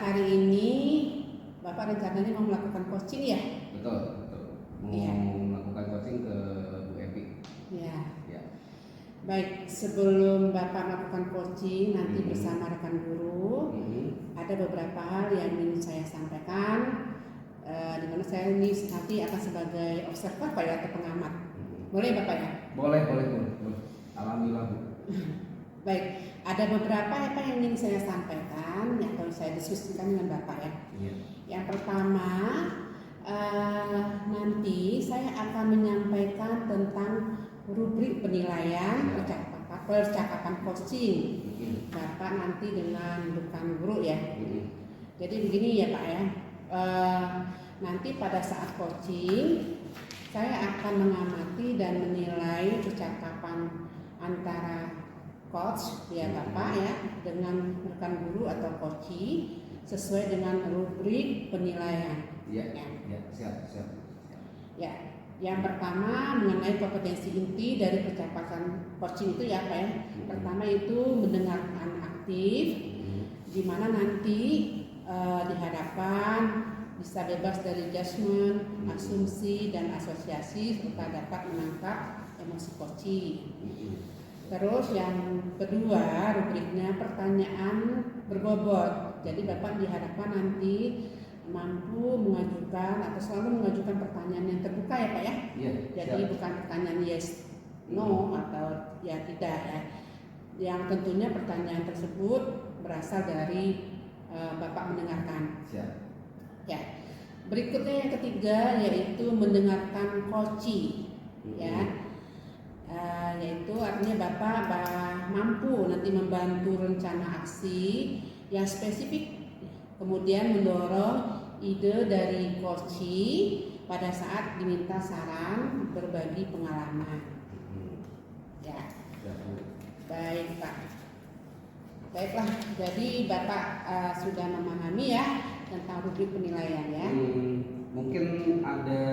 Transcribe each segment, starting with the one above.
hari ini Bapak rencananya mau melakukan coaching ya? Betul. Mau melakukan coaching ke Bu Epi. Ya. Ya. Baik, sebelum Bapak melakukan coaching nanti bersama rekan guru, ada beberapa hal yang ingin saya sampaikan, di mana saya ini nanti akan sebagai observer Pak ya, atau pengamat. Boleh Bapak ya? Boleh. Alhamdulillah Bu. Baik, ada beberapa apa yang ingin saya sampaikan atau saya diskusikan dengan Bapak ya. Iya. Yang pertama, nanti saya akan menyampaikan tentang rubrik penilaian percakapan coaching. Bapak nanti dengan rekan guru ya. Jadi begini ya Pak ya, nanti pada saat coaching saya akan mengamati dan menilai percakapan antara coach ya Bapak ya dengan rekan guru atau coachee sesuai dengan rubrik penilaian. Ya, siap. Ya, yang pertama mengenai kompetensi inti dari percakapan coaching itu ya Pak ya. Pertama itu mendengarkan aktif, di mana nanti diharapkan bisa bebas dari judgement, asumsi dan asosiasi serta dapat menangkap emosi coaching. Terus yang kedua rubriknya pertanyaan berbobot. Jadi Bapak diharapkan nanti mampu mengajukan atau selalu mengajukan pertanyaan yang terbuka ya Pak ya. Iya. Jadi bukan pertanyaan yes, no atau ya tidak ya. Yang tentunya pertanyaan tersebut berasal dari Bapak mendengarkan. Siap. Ya. Berikutnya yang ketiga yaitu mendengarkan coachee ya. Yaitu artinya Bapak mampu nanti membantu rencana aksi yang spesifik, kemudian mendorong ide dari coachee pada saat diminta saran berbagi pengalaman. Ya. Baik Pak. Baiklah, jadi Bapak sudah memahami ya tentang rubrik penilaian ya. Mungkin ada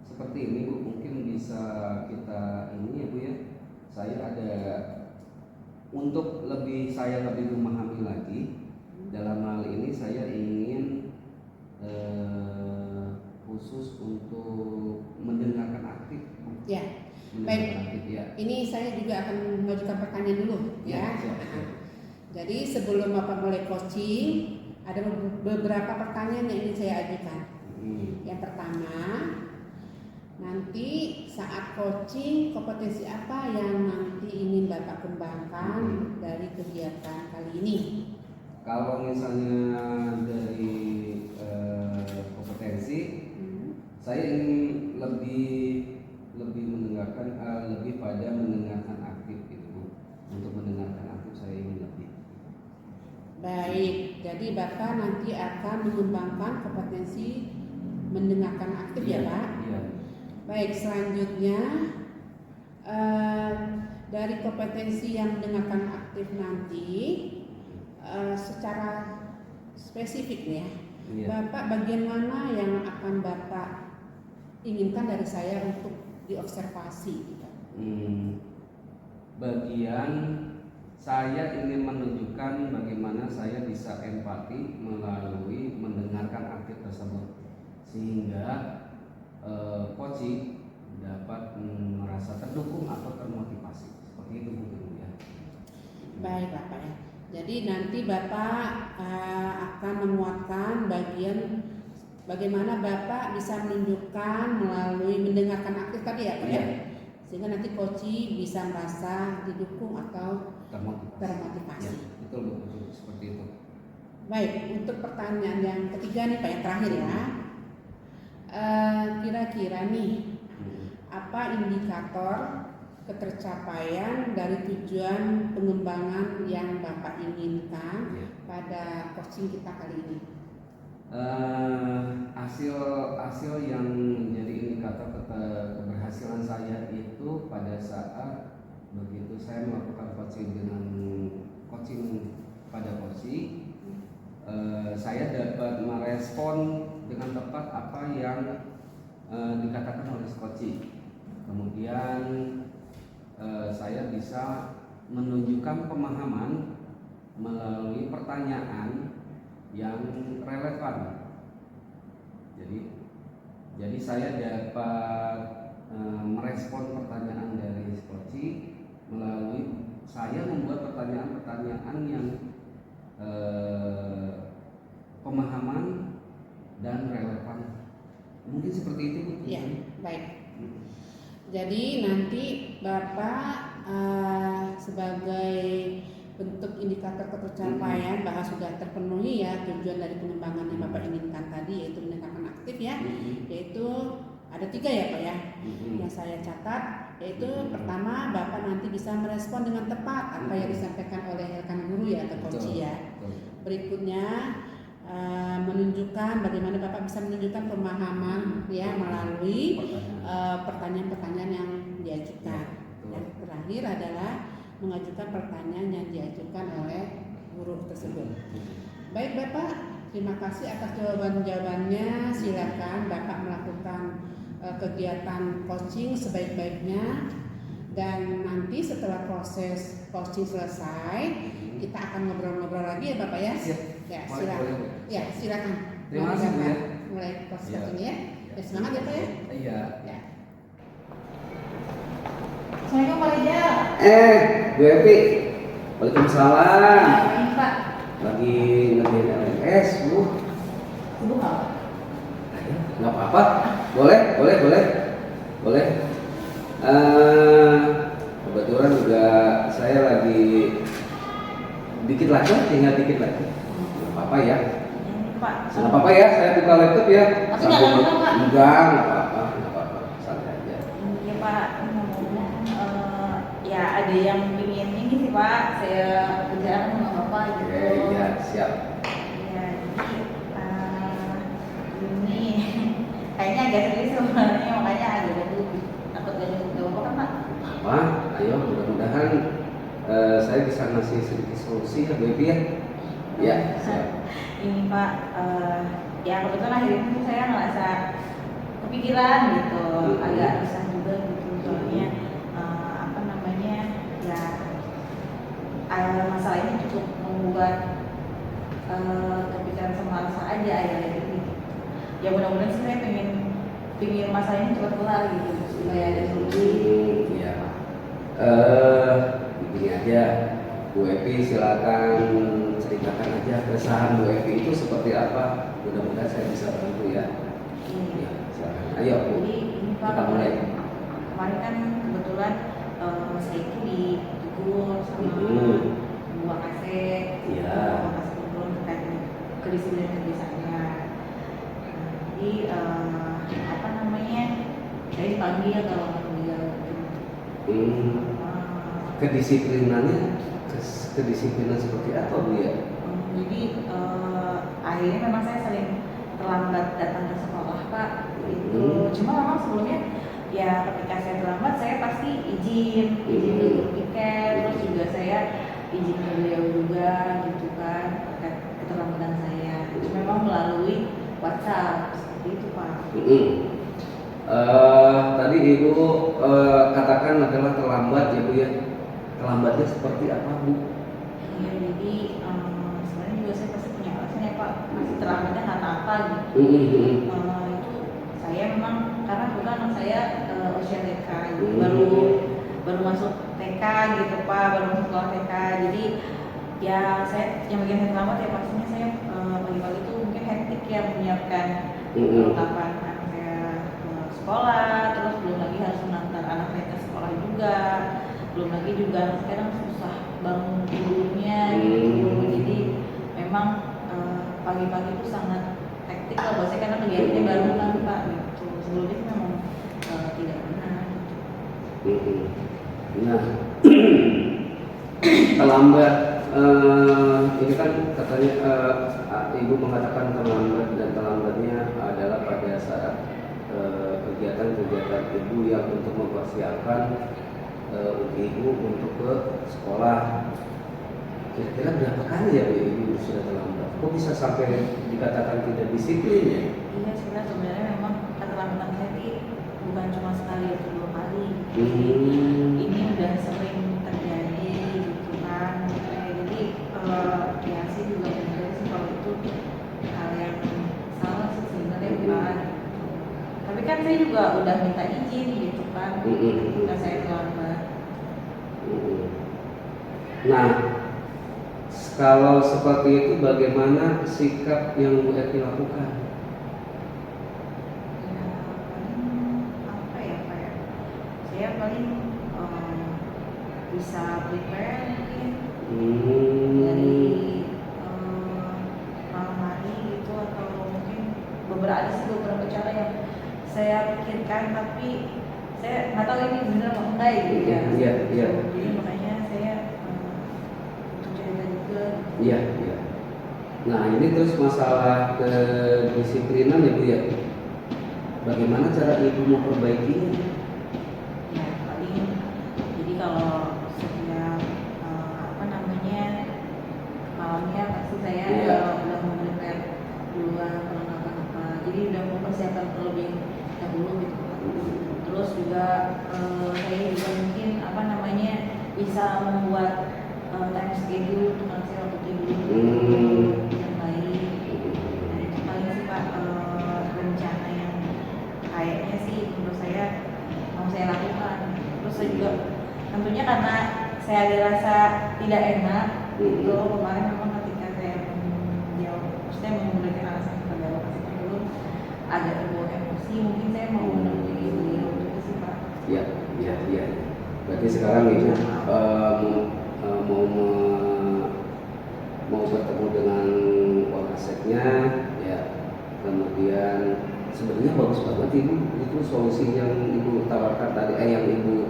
seperti ini Bu, mungkin bisa kita ini ya Bu ya. Saya ada untuk saya lebih memahami lagi dalam hal ini saya ingin khusus untuk mendengarkan aktif. Ya. Baik. Aktif, ya. Ini saya juga akan mengajukan pertanyaan dulu ya. Siap. Jadi sebelum Bapak mulai coaching ada beberapa pertanyaan yang ingin saya ajukan. Yang pertama, nanti saat coaching kompetensi apa yang nanti ingin Bapak kembangkan dari kegiatan kali ini? Kalau misalnya dari kompetensi, saya ingin lebih mendengarkan, lebih pada mendengarkan aktif gitu Bu. Untuk mendengarkan aktif saya ingin lebih. Baik, jadi Bapak nanti akan mengembangkan kompetensi mendengarkan aktif ya Pak? Iya. Baik, selanjutnya dari kompetensi yang mendengarkan aktif nanti secara spesifik ya, Iya. Bapak bagian mana yang akan Bapak inginkan dari saya untuk diobservasi gitu? Bagian saya ingin menunjukkan bagaimana saya bisa empati melalui mendengarkan aktif tersebut sehingga coaching dapat merasa terdukung atau termotivasi seperti itu Bu ya. Baik Bapak ya. Jadi nanti Bapak akan memuatkan bagian bagaimana Bapak bisa menunjukkan melalui mendengarkan aktif tadi ya Pak ya. Sehingga nanti coaching bisa merasa didukung atau termotivasi. Ya, betul seperti itu. Baik, untuk pertanyaan yang ketiga nih Pak, yang terakhir ya. Kira-kira nih apa indikator ketercapaian dari tujuan pengembangan yang Bapak inginkan pada coaching kita kali ini? Hasil yang menjadi indikator keberhasilan saya itu pada saat begitu saya melakukan coaching pada coaching, saya dapat merespon dengan tepat apa yang dikatakan oleh coaching. Kemudian saya bisa menunjukkan pemahaman melalui pertanyaan yang relevan. Jadi saya dapat merespon pertanyaan dari coach melalui saya membuat pertanyaan-pertanyaan yang pemahaman dan relevan. Mungkin seperti itu, Bu. Ya, baik. Jadi nanti Bapak sebagai bentuk indikator ketercapaian bahwa sudah terpenuhi ya tujuan dari pengembangan yang Bapak inginkan tadi, yaitu meningkatkan aktif ya, yaitu ada 3 ya Pak ya, yang saya catat, yaitu pertama Bapak nanti bisa merespon dengan tepat apa yang disampaikan oleh rekan guru ya atau coach ya. Berikutnya menunjukkan bagaimana Bapak bisa menunjukkan pemahaman ya melalui pertanyaan-pertanyaan yang diajukan. Yang terakhir adalah mengajukan pertanyaan yang diajukan oleh guru tersebut. Baik Bapak, terima kasih atas jawaban-jawabannya. Silakan Bapak melakukan kegiatan coaching sebaik-baiknya, dan nanti setelah proses coaching selesai kita akan ngobrol-ngobrol lagi ya Bapak ya. Siap. Ya, silakan. Ya, silakan. Terima kasih Bu ya. Mulai proses coaching ya. Ya, semangat ya Pak ya. Iya. Ya. Assalamualaikum Pak Rijal. Bu Epi. Waalaikumsalam. Ini Pak. Lagi ngerjain LMS, Bu. Sibuk apa? Nggak apa-apa. Boleh. Kebetulan juga saya lagi tinggal dikit lagi. Nggak apa-apa ya. Ini Pak. Nggak apa-apa ya, saya buka laptop ya. Tapi nggak lama, Pak. Enggak apa-apa. Santai aja. Iya Pak, ngomong ya ada yang ingin ini sih Pak, saya kerjaan sama Bapak gitu. Oke, ya siap. Iya, jadi ini kayaknya agak serius sebenarnya, makanya agak takut gak jauh Bapak kan Pak. Apa? Ayo, mudah-mudahan saya bisa ngasih sedikit solusi ya, Baby ya. Ya, siap. Ini Pak, ya kebetulan akhir ini saya ngerasa kepikiran gitu, agak resah juga gitu soalnya apa namanya ya masalah ini cukup membuat kepikiran sama rasa aja akhir-akhir ini. Ya mudah-mudahan sih saya pengen masalah ini cepat kelar gitu supaya ada solusi. Iya. Begini aja, Bu Epi silakan ceritakan aja keresahan Bu Epi itu seperti apa. Mudah-mudahan saya bisa bantu ya. Ya, silakan. Ayo Bu. Jadi ini Pak, Kita mulai. kemarin kan kebetulan saya itu ditegur sama Bu Wakasek, Iya. Bu Wakasek belum terkait kedisiplinan kerjanya. Jadi apa namanya, saya dipanggil kalau beliau Kedisiplinannya kedisiplinan seperti apa Bu ya? jadi akhirnya memang saya sering terlambat datang ke sekolah Pak itu. Cuma memang sebelumnya ya ketika saya terlambat saya pasti izin dulu tiket, terus juga saya izin ke beliau juga gitu kan terkait keterlambatan saya. Cuma memang melalui WhatsApp seperti itu Pak. Tadi Ibu katakan adalah terlambat ya Bu ya. Terlambatnya seperti apa Bu? Iya, jadi sebenarnya juga saya pasti punya alasan ya Pak, masih terlambatnya karena apa gitu. Itu saya memang karena kebetulan anak saya usia TK gitu, baru masuk TK gitu Pak, baru masuk sekolah TK. Jadi ya saya yang bagian saya terlambat ya pastinya saya pagi-pagi itu mungkin hektik ya menyiapkan perlengkapan anak saya ke sekolah, terus belum lagi harus mengantar anak saya ke sekolah juga. Belum lagi juga sekarang susah bangun tidurnya gitu. Jadi memang pagi-pagi itu sangat hektik lah buat saya karena kegiatannya baru kan Pak gitu. Sebelumnya itu memang tidak pernah gitu. Nah, terlambat ini kan katanya Ibu mengatakan terlambat, dan terlambatnya adalah pada saat kegiatan-kegiatan Ibu yang untuk mempersiapkan Ibu untuk ke sekolah. Kira-kira berapa kali ya Bu Ibu sudah terlambat? Kok bisa sampai dikatakan tidak disiplin ya? Iya sebenarnya memang keterlambatan saya bukan cuma sekali atau 2 kali. Ini udah sering terjadi gitu kan. Jadi ya sih juga benar sih kalau itu saya juga udah minta izin gitu kan, udah saya terlambat. Nah, kalau seperti itu bagaimana sikap yang Bu Epi lakukan? Ya paling apa ya Pak ya, saya paling bisa prepare mungkin dari malam hari gitu, atau mungkin beberapa cara yang saya pikirkan tapi saya nggak tahu ini benar atau enggak gitu ya. Iya. Jadi makanya saya untuk cerita juga. Iya. Nah, ini terus masalah kedisiplinan ya Bu ya. Bagaimana cara Ibu memperbaikinya? Ya paling jadi kalau setiap malamnya pasti saya udah memprepare duluan perlengkapan apa, jadi udah mempersiapkan terlebih dahulu gitu. Terus juga saya juga mungkin bisa membuat time schedule untuk saya waktu tidur yang baik. Nah itu paling sih Pak, rencana yang kayaknya sih menurut saya mau saya lakukan. Terus saya juga tentunya karena saya ada rasa tidak enak itu kemarin memang ketika saya menjawab, saya memberikan alasan kepada lokasi tersebut agak terbawa emosi, mungkin saya mau menemui beliau juga sih Pak. Iya. Berarti sekarang Ibu mau bertemu dengan Wakaseknya, ya. Kemudian sebenarnya bagus banget Ibu, itu solusi yang Ibu tawarkan tadi, yang Ibu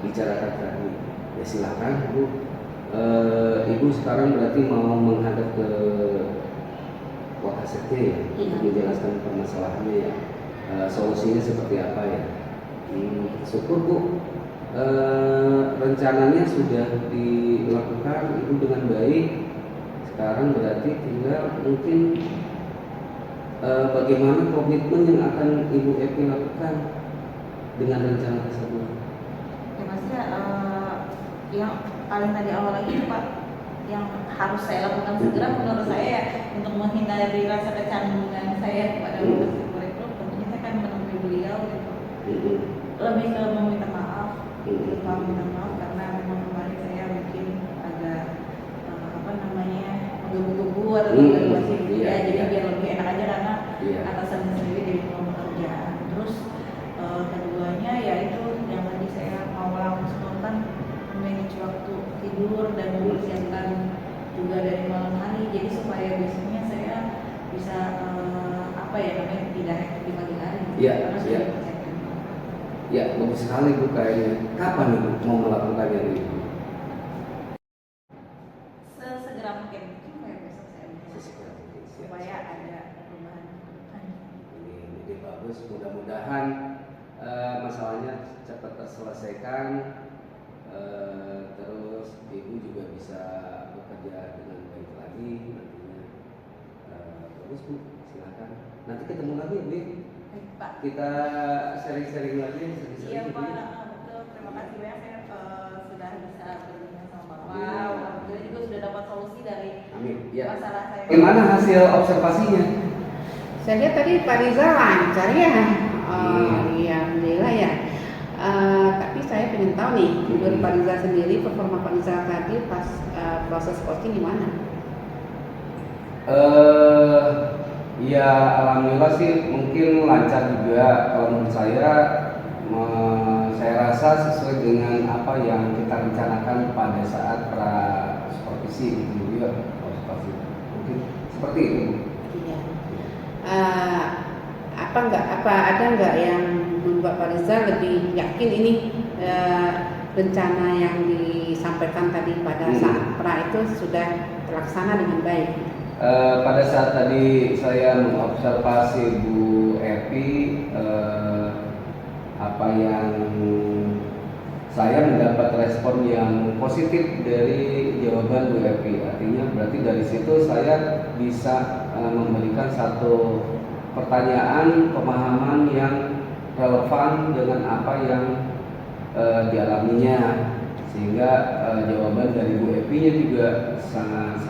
bicarakan tadi. Ya silakan Bu. Ibu sekarang berarti mau menghadap ke Wakaseknya ya, untuk menjelaskan permasalahannya ya, solusinya seperti apa ya. Syukur Bu, rencananya sudah dilakukan Ibu dengan baik. Sekarang berarti tinggal mungkin bagaimana komitmen yang akan Ibu Epi lakukan dengan rencana tersebut. Ya pasti yang paling tadi awal lagi itu Pak, yang harus saya lakukan segera menurut saya ya, untuk menghindari rasa kecanggungan saya kepada lokasi kurikulum, tentunya saya akan menemui beliau gitu. Lebih ke meminta maaf, karena memang kemarin saya mungkin agak menggebu-gebu atau masih jadi biar lebih enak aja karena atasan sendiri dari rumah pekerjaan. Terus keduanya ya itu yang tadi saya mau langsung spontan manage waktu tidur dan mempersiapkan juga dari malam hari, jadi supaya besoknya saya bisa tidak hektik di pagi hari. Karena sudah dipersiapkan. Ya, bagus sekali Bu kayaknya. Kapan Ibu mau melakukannya Ibu? Sesegera mungkin kayak besok saya Sesegera mungkin, supaya ada perubahan. Ini bagus, mudah-mudahan masalahnya cepat terselesaikan, terus Ibu juga bisa bekerja dengan baik lagi nantinya. Bagus Bu, silakan. Nanti ketemu lagi Bu. Pak. Kita sharing-sharing lagi. Iya Pak, betul. Terima kasih banyak, saya sudah bisa berbincang sama Bapak. Alhamdulillah juga sudah dapat solusi dari masalah saya. Gimana hasil observasinya? Saya lihat tadi Pak Riza lancar ya. Alhamdulillah ya. Tapi saya pengen tahu nih, dari Pak Riza sendiri, performa Pak Riza tadi pas proses coaching gimana? Ya alhamdulillah sih mungkin lancar juga. Kalau menurut saya rasa sesuai dengan apa yang kita rencanakan pada saat supervisi gitu ya, observasi. Mungkin seperti itu. Iya. Ada nggak yang membuat Pak Riza lebih yakin ini rencana yang disampaikan tadi pada saat pra itu sudah terlaksana dengan baik? Pada saat tadi saya mengobservasi Bu Epi, apa yang saya mendapat respon yang positif dari jawaban Bu Epi. Artinya berarti dari situ saya bisa memberikan satu pertanyaan, pemahaman yang relevan dengan apa yang dialaminya, sehingga jawaban dari Bu Epi nya juga sangat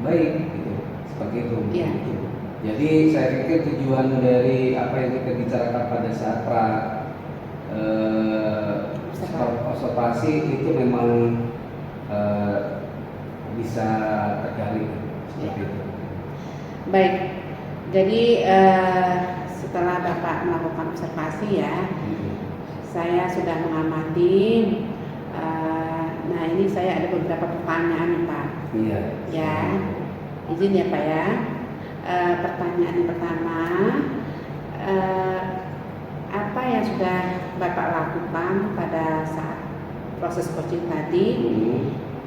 baik gitu, seperti itu. Iya. Jadi saya pikir tujuan dari apa yang kita bicarakan pada saat observasi itu memang bisa tergali seperti itu. Baik, jadi setelah Bapak melakukan observasi ya, saya sudah mengamati. Nah ini saya ada beberapa pertanyaan nih Pak. Iya. Ya, izin ya Pak ya. Pertanyaan yang pertama, apa yang sudah Bapak lakukan pada saat proses coaching tadi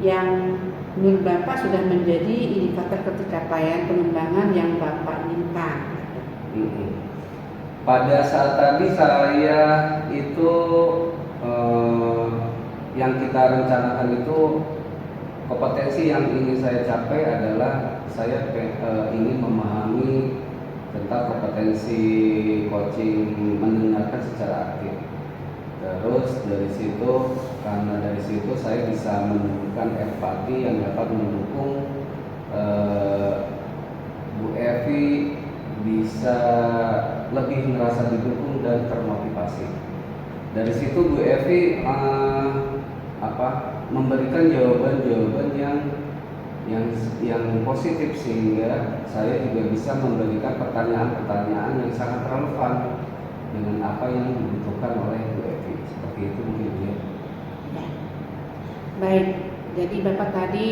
yang menurut Bapak sudah menjadi indikator pencapaian pengembangan yang Bapak inginkan? Pada saat tadi saya itu yang kita rencanakan itu kompetensi yang ingin saya capai adalah saya ingin memahami tentang kompetensi coaching mendengarkan secara aktif. Terus dari situ, karena dari situ saya bisa menemukan empati yang dapat mendukung Bu Evi bisa lebih merasa didukung dan termotivasi. Dari situ Bu Evi memberikan jawaban-jawaban yang positif sehingga saya juga bisa memberikan pertanyaan-pertanyaan yang sangat relevan dengan apa yang dibutuhkan oleh Bu Evi. Seperti itu mungkin ya. Baik, jadi Bapak tadi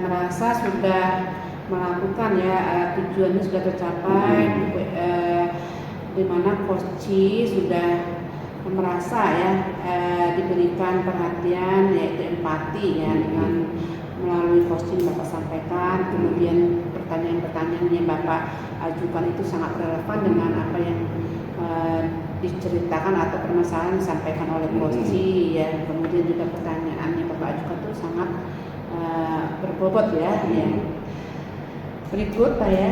merasa sudah melakukan ya tujuannya sudah tercapai, di mana coach sudah merasa ya diberikan perhatian yaitu empati ya dengan melalui coaching Bapak sampaikan, kemudian pertanyaan-pertanyaan yang Bapak ajukan itu sangat relevan dengan apa yang diceritakan atau permasalahan disampaikan oleh coach ya, kemudian juga pertanyaan yang Bapak ajukan itu sangat berbobot ya. Berikut Pak ya,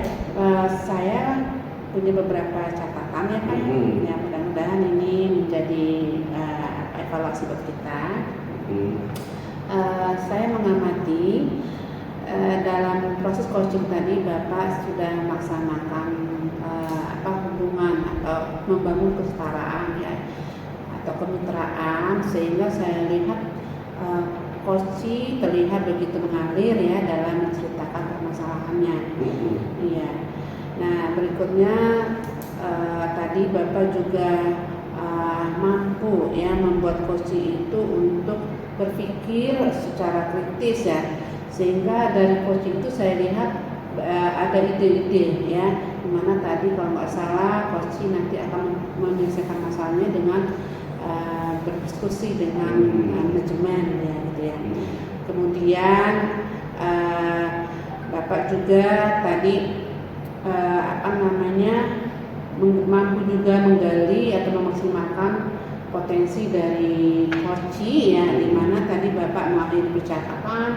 saya punya beberapa catatan ya Pak. Ya mudah-mudahan ini menjadi evaluasi buat kita. Saya mengamati dalam proses coaching tadi Bapak sudah melaksanakan hubungan atau membangun kesetaraan ya atau kemitraan, sehingga saya lihat coach terlihat begitu mengalir ya dalam menceritakan permasalahannya. Iya. Nah berikutnya tadi Bapak juga mampu ya membuat coach itu untuk berpikir secara kritis ya, sehingga dari coach itu saya lihat ada ide-ide ya, dimana tadi kalau nggak salah coach nanti akan menyelesaikan masalahnya dengan berdiskusi dengan manajemen ya gitu ya. Kemudian Bapak juga tadi mampu juga menggali atau memaksimalkan potensi dari coach ya, di mana tadi Bapak mengalami percakapan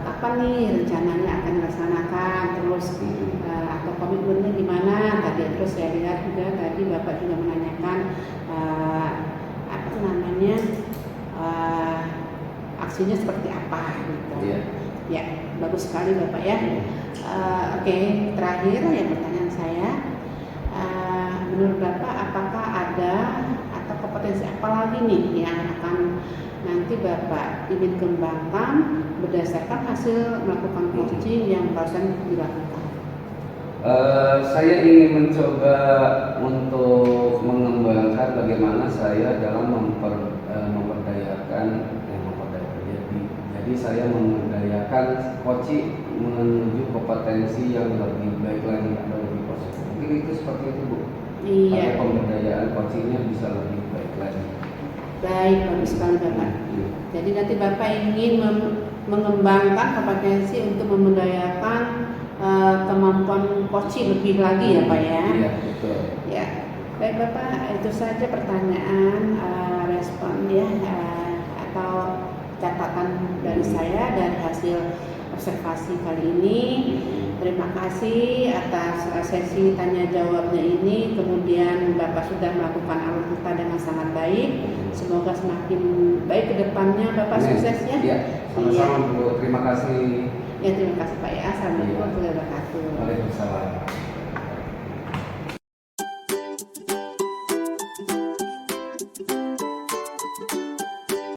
kapan nih rencananya akan dilaksanakan, terus atau komitmennya di mana tadi. Terus saya lihat juga tadi Bapak juga menanyakan aksinya seperti apa gitu. Ya bagus sekali Bapak ya. Oke, terakhir yang pertanyaan saya, menurut Bapak apakah ada atau kompetensi apa lagi nih yang akan nanti Bapak ingin kembangkan berdasarkan hasil melakukan coaching yang barusan dilakukan? Saya ingin mencoba untuk mengembangkan bagaimana saya dalam memperdayakan jadi saya memberdayakan coaching menuju kompetensi yang lebih baik lagi atau lebih positif. Mungkin itu seperti itu Bu. Iya. Pemberdayaan coachingnya bisa lebih baik lagi. Baik, bagus sekali Bapak. Jadi nanti Bapak ingin mengembangkan kompetensi untuk memberdayakan kemampuan coaching lebih lagi ya Pak ya. Iya betul. Ya, baik Bapak, itu saja pertanyaan respon ya atau catatan dari saya dari hasil observasi kali ini. Terima kasih atas sesi tanya jawabnya ini. Kemudian Bapak sudah melakukan alur kita dengan sangat baik. Semoga semakin baik ke depannya Bapak. Sukses ya. Iya, sama-sama Bu. Terima kasih. Ya terima kasih Pak ya.